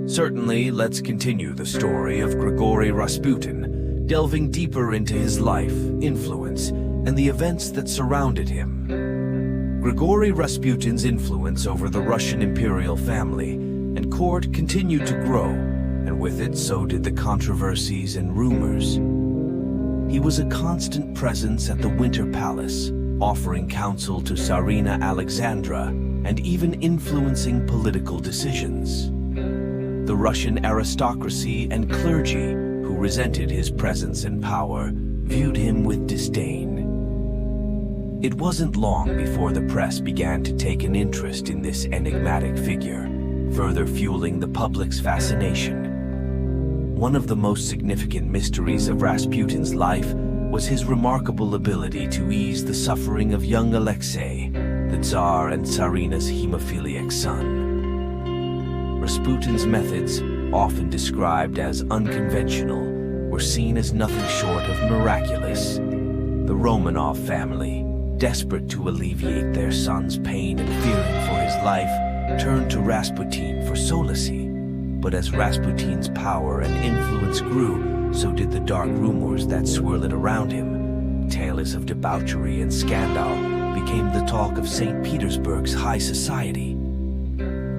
Certainly, let's continue the story of Grigori Rasputin, delving deeper into his life, influence, and the events that surrounded him. Grigori Rasputin's influence over the Russian Imperial family and court continued to grow, and with it so did the controversies and rumors. He was a constant presence at the Winter Palace, offering counsel to Tsarina Alexandra and even influencing political decisions. The Russian aristocracy and clergy, who resented his presence and power, viewed him with disdain. It wasn't long before the press began to take an interest in this enigmatic figure, further fueling the public's fascination. One of the most significant mysteries of Rasputin's life was his remarkable ability to ease the suffering of young Alexei, the Tsar and Tsarina's hemophiliac son. Rasputin's methods, often described as unconventional, were seen as nothing short of miraculous. The Romanov family, desperate to alleviate their son's pain and fearing for his life, turned to Rasputin for solace. But as Rasputin's power and influence grew, so did the dark rumors that swirled around him. Tales of debauchery and scandal became the talk of St. Petersburg's high society.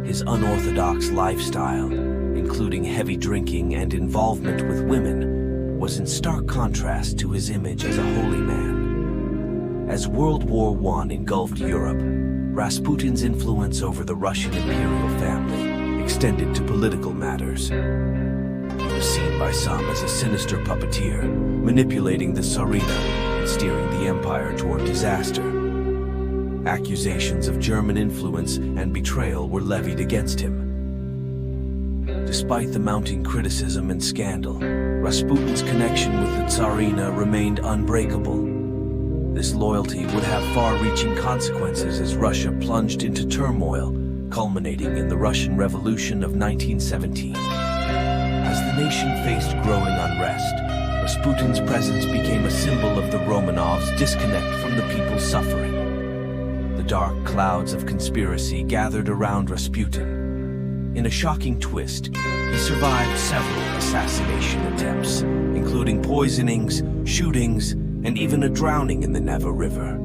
His unorthodox lifestyle, including heavy drinking and involvement with women, was in stark contrast to his image as a holy man. As World War I engulfed Europe, Rasputin's influence over the Russian Imperial family extended to political matters. He was seen by some as a sinister puppeteer, manipulating the Tsarina and steering the empire toward disaster. Accusations of German influence and betrayal were levied against him. Despite the mounting criticism and scandal, Rasputin's connection with the Tsarina remained unbreakable. This loyalty would have far-reaching consequences as Russia plunged into turmoil, culminating in the Russian Revolution of 1917. As the nation faced growing unrest, Rasputin's presence became a symbol of the Romanovs' disconnect from the people's suffering. The dark clouds of conspiracy gathered around Rasputin. In a shocking twist, he survived several assassination attempts, including poisonings, shootings, and even a drowning in the Neva River.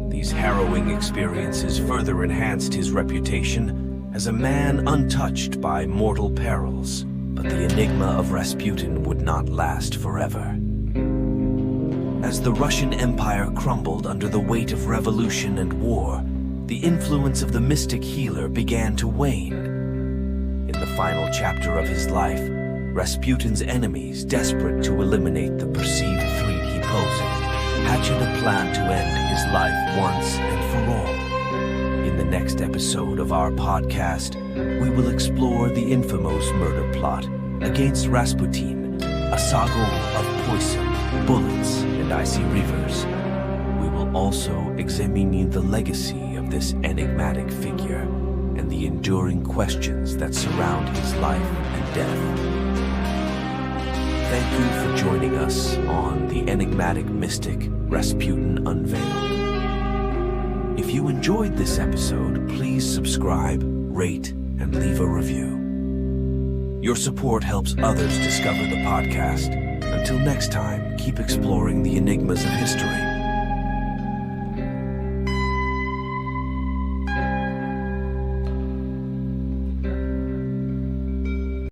These harrowing experiences further enhanced his reputation as a man untouched by mortal perils. But the enigma of Rasputin would not last forever. As the Russian Empire crumbled under the weight of revolution and war, the influence of the mystic healer began to wane. In the final chapter of his life, Rasputin's enemies, desperate to eliminate the perceived threat he posed, hatched a plan to end his life once and for all. In the next episode of our podcast, we will explore the infamous murder plot against Rasputin, a saga of poison, bullets, and icy rivers. We will also examine the legacy of this enigmatic figure and the enduring questions that surround his life and death. Thank you for joining us on the enigmatic mystic Rasputin Unveiled. If you enjoyed this episode, please subscribe, rate, and leave a review. Your support helps others discover the podcast. Until next time, keep exploring the enigmas of history.